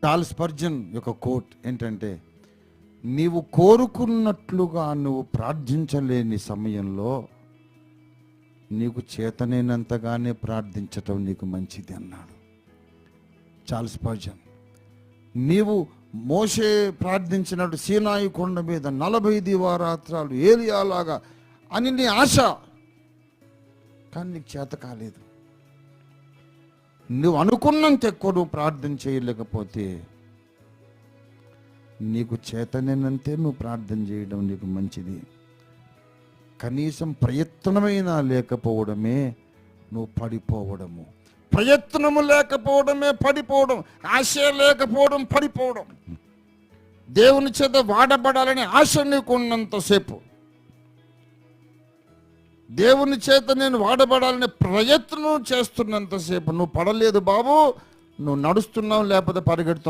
Charles Spurgeon యొక్క coat ఏంటంటే, నీవు కోరుకున్నట్లుగా నువ్వు ప్రార్థించలేని సమయంలో నీకు చేతనైనంతగానే ప్రార్థించటం నీకు మంచిది అన్నాడు చార్లెస్ స్పర్జన్. నీవు మోషే ప్రార్థించినట్టు సీనాయి కొండ మీద 40 దివారాత్రాలు ఏలియాలాగా అని నీ ఆశ, కానీ నీకు చేత కాలేదు. నువ్వు అనుకున్నంత ఎక్కువ నువ్వు ప్రార్థన చేయలేకపోతే నీకు చేతనైనంతే నువ్వు ప్రార్థన చేయడం నీకు మంచిది. కనీసం ప్రయత్నమైనా లేకపోవడమే నువ్వు పడిపోవడము. ప్రయత్నము లేకపోవడమే పడిపోవడం, ఆశ లేకపోవడం పడిపోవడం. దేవుని చేత వాడబడాలని ఆశ నీకు ఉన్నంతసేపు, దేవుని చేత నేను వాడబడాలని ప్రయత్నం చేస్తున్నంతసేపు నువ్వు పడలేదు బాబు. నువ్వు నడుస్తున్నావు, లేకపోతే పరిగెడుతున్నావు.